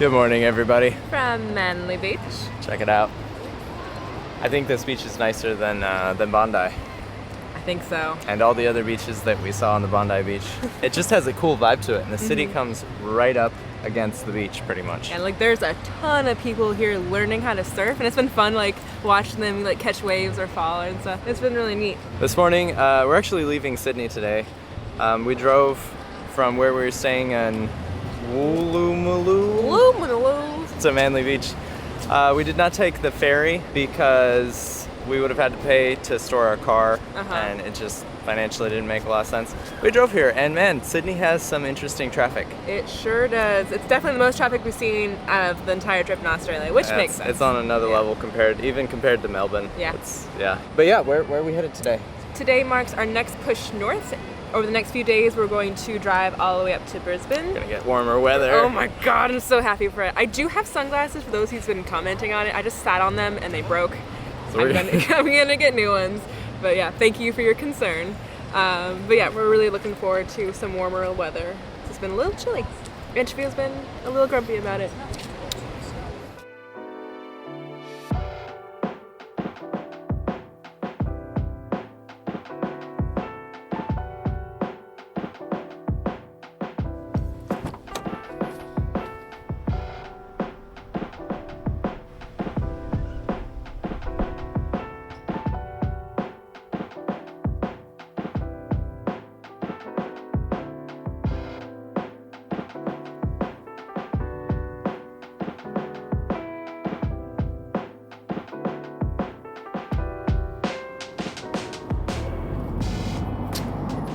Good morning, everybody. From Manly Beach. Check it out. I think this beach is nicer than Bondi I think so. and all the other beaches that we saw on the Bondi beach. It just has a cool vibe to it, and the city comes right up against the beach, pretty much. And like, there's a ton of people here learning how to surf, and it's been fun, like watching them like catch waves or fall and stuff. It's been really neat. This morning, we're actually leaving Sydney today. We drove from where we were staying in Woolloomooloo to Manly Beach. We did not take the ferry because we would have had to pay to store our car, and it just financially didn't make a lot of sense. We drove here, and man, Sydney has some interesting traffic. It sure does. It's definitely the most traffic we've seen out of the entire trip in Australia, which makes sense. It's on another level compared to Melbourne. Yeah. But yeah, where are we headed today? Today marks our next push north. Over the next few days, we're going to drive all the way up to Brisbane. Gonna get warmer weather. Oh my god, I'm so happy for it. I do have sunglasses for those who's been commenting on it. I just sat on them and they broke. So I'm gonna get new ones. But yeah, thank you for your concern. But yeah, we're really looking forward to some warmer weather. It's been a little chilly. Aunt Chevyo's been a little grumpy about it.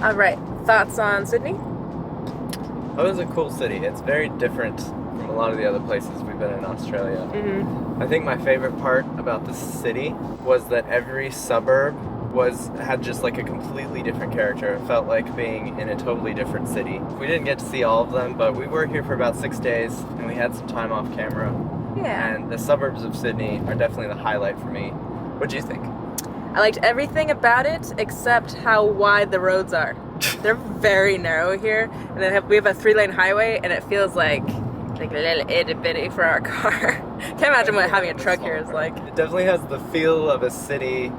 All right, thoughts on Sydney? Oh, it was a cool city. It's very different from a lot of the other places we've been in Australia. I think my favorite part about the city was that every suburb had just like a completely different character. It felt like being in a totally different city. We didn't get to see all of them, but we were here for about 6 days, and we had some time off camera. Yeah. And the suburbs of Sydney are definitely the highlight for me. What do you think? I liked everything about it except how wide the roads are. They're very narrow here, and then we have a 3-lane highway, and it feels like a little itty bitty for our car. Can't imagine what having a truck here is like. It definitely has the feel of a city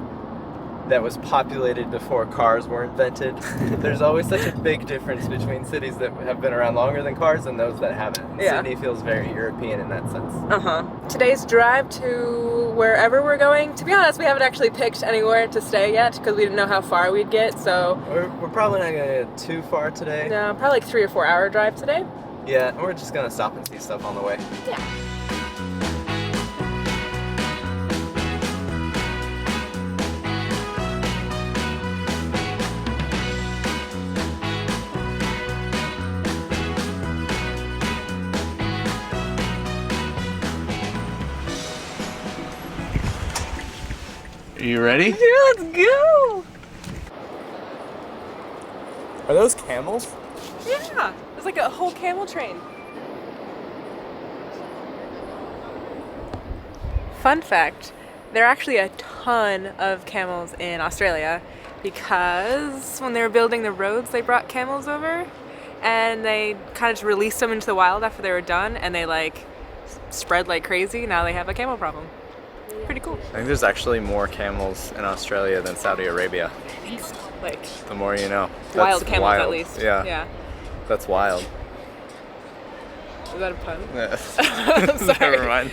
that was populated before cars were invented. There's always such a big difference between cities that have been around longer than cars and those that haven't. Yeah. Sydney feels very European in that sense. Today's drive to wherever we're going, to be honest, we haven't actually picked anywhere to stay yet because we didn't know how far we'd get, so... We're probably not going to get too far today. No, probably like 3 or 4 hour drive today. Yeah, and we're just going to stop and see stuff on the way. Yeah. Are you ready? Yeah, let's go! Are those camels? Yeah, there's like a whole camel train. Fun fact, there are actually a ton of camels in Australia because when they were building the roads, they brought camels over and they kind of just released them into the wild after they were done, and they like spread like crazy. Now they have a camel problem. Pretty cool. I think there's actually more camels in Australia than Saudi Arabia. I think so. Like, The more you know. wild That's camels wild. at least. Yeah. Yeah. That's wild. Is that a pun? Yeah. Never mind.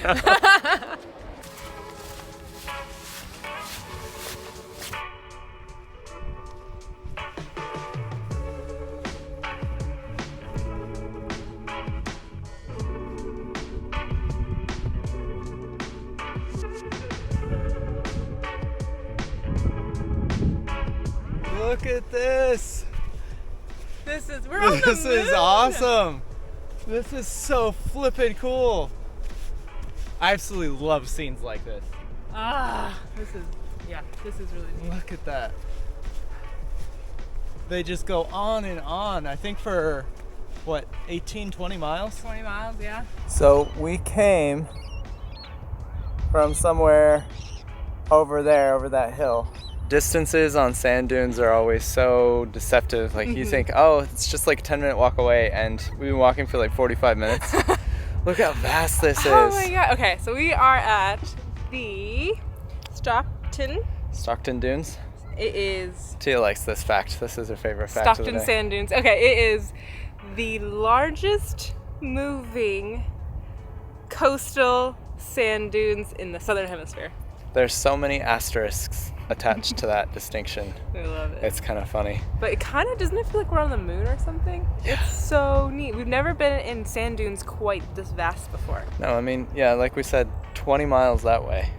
Look at this. We're on the This is moon. awesome. This is so flippin' cool. I absolutely love scenes like this. This is really neat. Look at that. They just go on and on. I think for, what, 18, 20 miles? 20 miles, yeah. So we came from somewhere over there, over that hill. Distances on sand dunes are always so deceptive. Like you think, oh, it's just like a 10-minute walk away, and we've been walking for like 45 minutes. Look how vast this is. Oh my god. Okay, so we are at the Stockton Dunes? It is Tia likes this fact. This is her favorite fact of the Stockton day. Sand Dunes. Okay, it is the largest moving coastal sand dunes in the southern hemisphere. There's so many asterisks attached to that distinction. I love it. It's kind of funny. But it kind of, doesn't it feel like we're on the moon or something? Yeah. It's so neat. We've never been in sand dunes quite this vast before. No, I mean, yeah, like we said, 20 miles that way.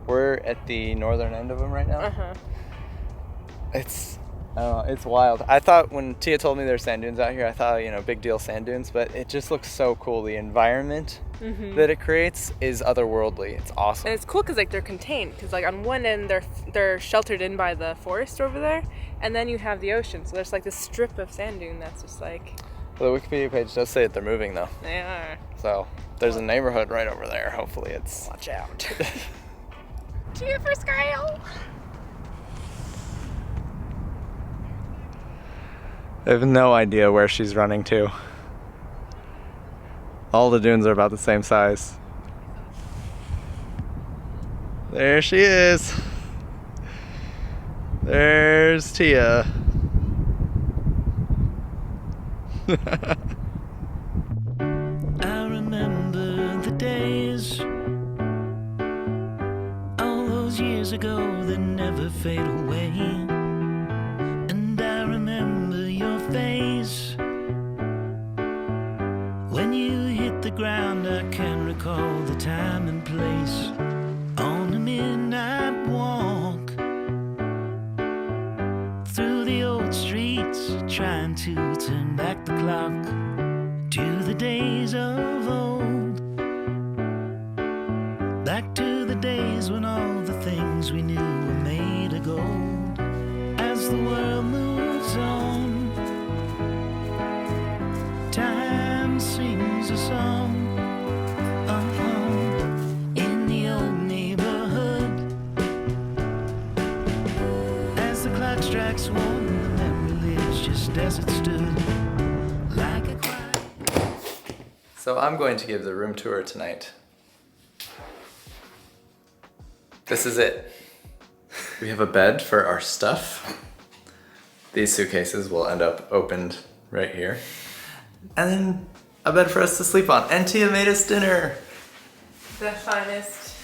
We're at the northern end of them right now. Uh-huh. It's wild. I thought when Tia told me there's sand dunes out here, I thought, big deal sand dunes, but it just looks so cool. The environment that it creates is otherworldly. It's awesome. And it's cool because they're contained. Because on one end they're sheltered in by the forest over there, and then you have the ocean. So there's this strip of sand dune that's just Well, the Wikipedia page does say that they're moving though. They are. So there's a neighborhood right over there. Hopefully it's. Watch out. Tia for scale. I have no idea where she's running to. All the dunes are about the same size. There she is. There's Tia. I remember the days, all those years ago that never fade away. And I remember your face when you hit the ground. I can recall the time and place on a midnight walk through the old streets, trying to turn back the clock to the days of old, back to the days when all the things we knew were made of gold. As the world moves on, time sings a song in the old neighborhood. As the clock strikes one, the memory lives just as it stood, like a quiet. So I'm going to give the room tour tonight. This is it. We have a bed for our stuff. These suitcases will end up opened right here. And then a bed for us to sleep on. And Tia made us dinner. The finest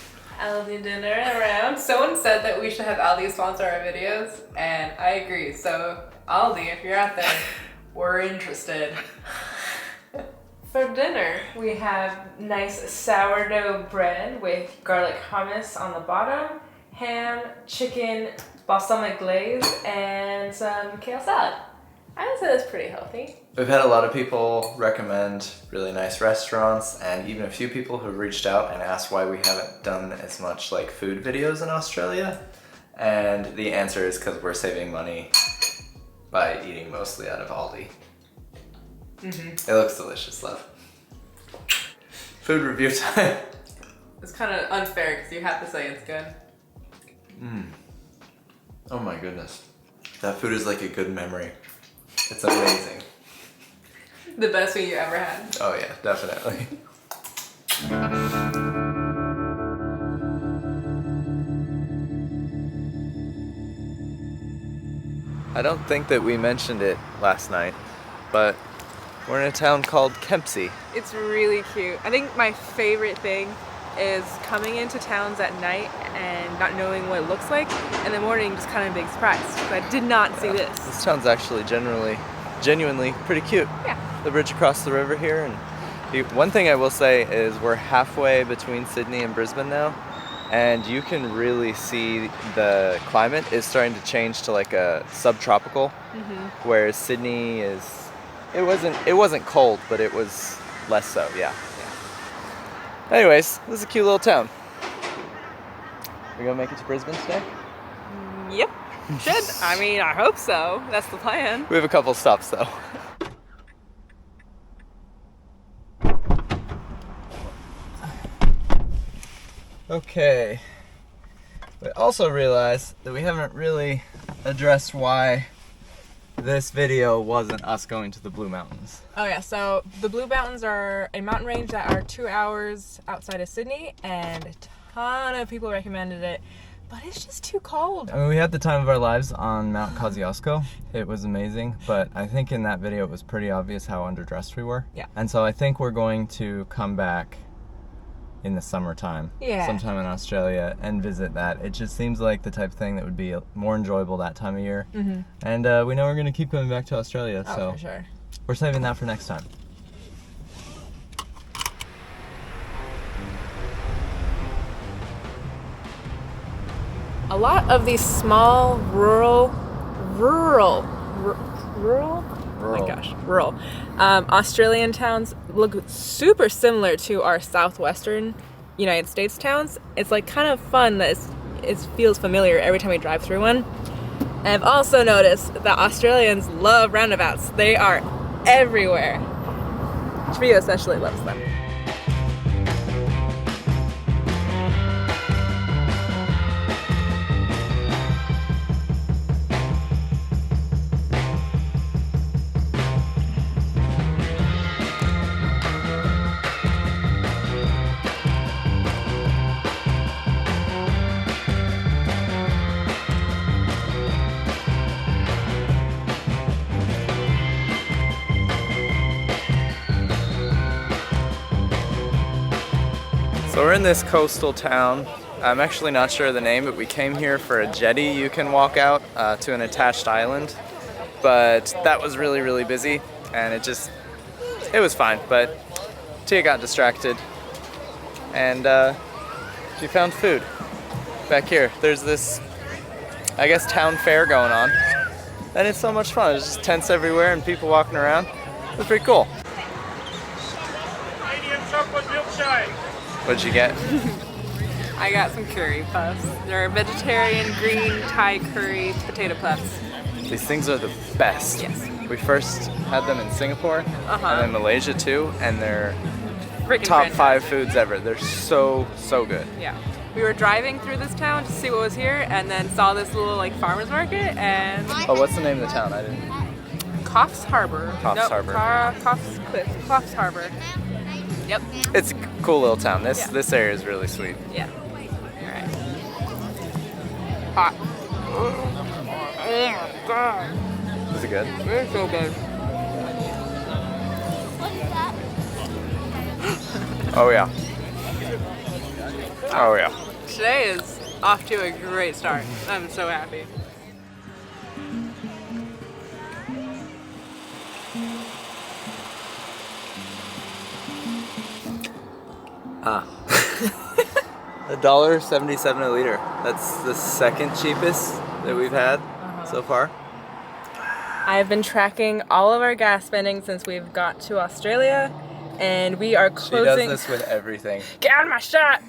Aldi dinner around. Someone said that we should have Aldi sponsor our videos, and I agree. So Aldi, if you're out there, we're interested. For dinner, we have nice sourdough bread with garlic hummus on the bottom, ham, chicken, balsamic glaze, and some kale salad. I would say that's pretty healthy. We've had a lot of people recommend really nice restaurants, and even a few people who reached out and asked why we haven't done as much food videos in Australia. And the answer is because we're saving money by eating mostly out of Aldi. It looks delicious, love. Food review time. It's kind of unfair because you have to say it's good. Oh my goodness. That food is like a good memory. It's amazing. The best food you ever had. Oh yeah, definitely. I don't think that we mentioned it last night, but we're in a town called Kempsey. It's really cute. I think my favorite thing is coming into towns at night and not knowing what it looks like, and in the morning just kind of being surprised. I did not see this. This town's actually genuinely pretty cute. Yeah. The bridge across the river here, and one thing I will say is we're halfway between Sydney and Brisbane now, and you can really see the climate is starting to change to a subtropical, whereas Sydney it wasn't cold, but it was less so, yeah. Anyways, this is a cute little town. We gonna make it to Brisbane today? Yep. Should. I mean, I hope so. That's the plan. We have a couple stops though. Okay. We also realized that we haven't really addressed why this video wasn't us going to the Blue Mountains. Oh yeah, so the Blue Mountains are a mountain range that are 2 hours outside of Sydney, and a ton of people recommended it, but it's just too cold. I mean, we had the time of our lives on Mount Kosciuszko. It was amazing, but I think in that video it was pretty obvious how underdressed we were. Yeah. And so I think we're going to come back in the summertime, sometime in Australia, and visit that. It just seems like the type of thing that would be more enjoyable that time of year. Mm-hmm. And we know we're going to keep coming back to Australia, so for sure. We're saving that for next time. A lot of these small rural Australian towns look super similar to our southwestern United States towns. It's like kind of fun that it feels familiar every time we drive through one. And I've also noticed that Australians love roundabouts. They are everywhere. Cheveyo especially loves them. So we're in this coastal town. I'm actually not sure of the name, but we came here for a jetty you can walk out to an attached island. But that was really, really busy, and it was fine, but Tia got distracted, and she found food back here. There's this, I guess, town fair going on, and it's so much fun. There's just tents everywhere and people walking around. It's pretty cool. Medium chocolate milkshake. What'd you get? I got some curry puffs. They're vegetarian green Thai curry potato puffs. These things are the best. Yes. We first had them in Singapore and then Malaysia too, and they're Freaking top fantastic. 5 foods ever. They're so good. Yeah. We were driving through this town to see what was here, and then saw this little like farmer's market, and Oh, what's the name of the town? I didn't. Coffs Harbour. Coffs Harbour. Coffs Harbour. Yep. It's a cool little town. Yeah. This area is really sweet. Yeah. All right. Hot. Oh my god. Is it good? It's so good. Oh yeah. Oh yeah. Today is off to a great start. I'm so happy. $1.77 a liter. That's the second cheapest that we've had so far. I have been tracking all of our gas spending since we've got to Australia, and we are closing. She does this with everything. Get out of my shot!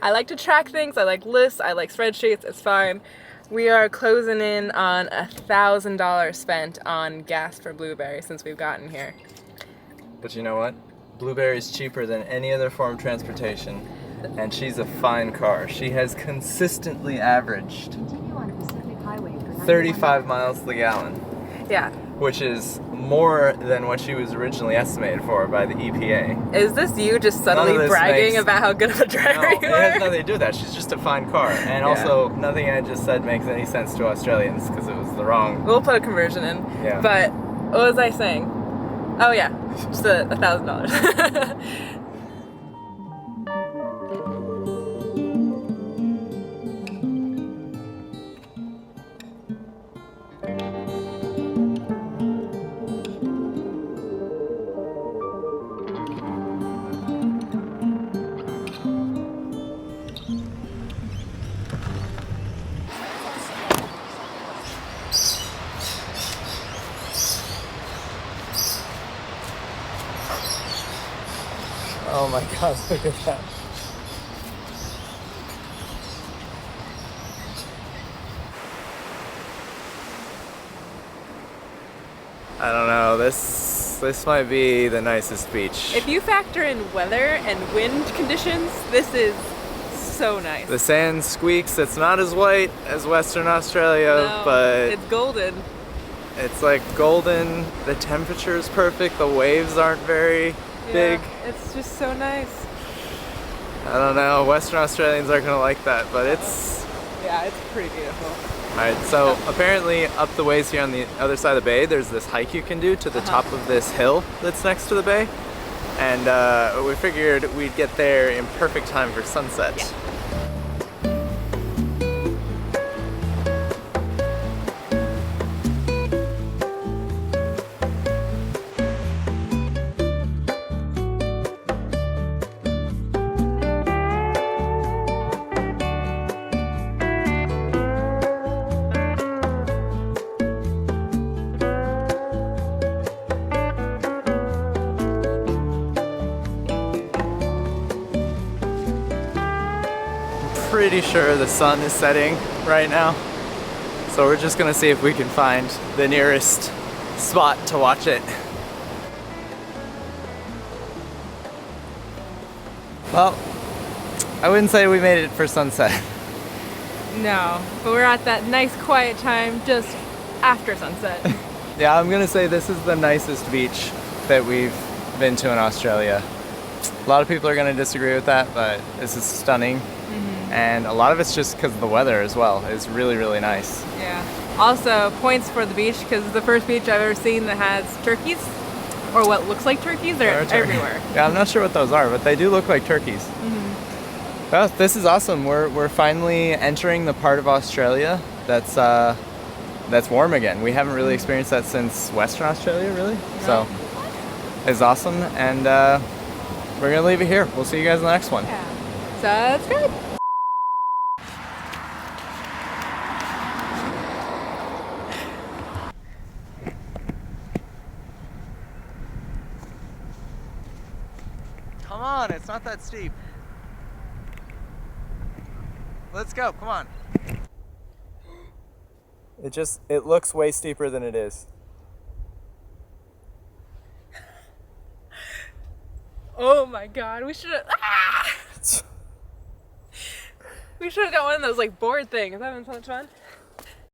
I like to track things. I like lists. I like spreadsheets. It's fine. We are closing in on $1,000 spent on gas for Blueberry since we've gotten here. But you know what? Blueberry's cheaper than any other form of transportation, and she's a fine car. She has consistently averaged 35 miles to the gallon. Yeah. Which is more than what she was originally estimated for by the EPA. Is this you just subtly bragging about how good of a driver No, you it are? has nothing to do with that. She's just a fine car. And also, nothing I just said makes any sense to Australians because it was the wrong... We'll put a conversion in. Yeah. But what was I saying? Oh yeah, just $1,000. Oh my god, look at that. I don't know, this might be the nicest beach. If you factor in weather and wind conditions, this is so nice. The sand squeaks, it's not as white as Western Australia, No, but it's golden. It's like golden, the temperature is perfect, the waves aren't very big. It's just so nice. I don't know, Western Australians aren't gonna like that, but it's... Yeah, it's pretty beautiful. Alright, so apparently up the ways here on the other side of the bay, there's this hike you can do to the top of this hill that's next to the bay. And we figured we'd get there in perfect time for sunset. Yeah. Pretty sure the sun is setting right now, so we're just gonna see if we can find the nearest spot to watch it. Well, I wouldn't say we made it for sunset. No, but we're at that nice quiet time just after sunset. Yeah, I'm gonna say this is the nicest beach that we've been to in Australia. A lot of people are gonna disagree with that, but this is stunning. And a lot of it's just because of the weather as well. It's really, really nice. Yeah. Also, points for the beach, because it's the first beach I've ever seen that has turkeys, or what looks like turkeys. They're everywhere. Yeah, I'm not sure what those are, but they do look like turkeys. Well, this is awesome. We're finally entering the part of Australia that's warm again. We haven't really experienced that since Western Australia, really. No. So it's awesome, and we're gonna leave it here. We'll see you guys in the next one. Yeah. Subscribe. Come on, it's not that steep. Let's go, come on. It looks way steeper than it is. Oh my god, we should have... We should have got one of those like board things. That would been so much fun.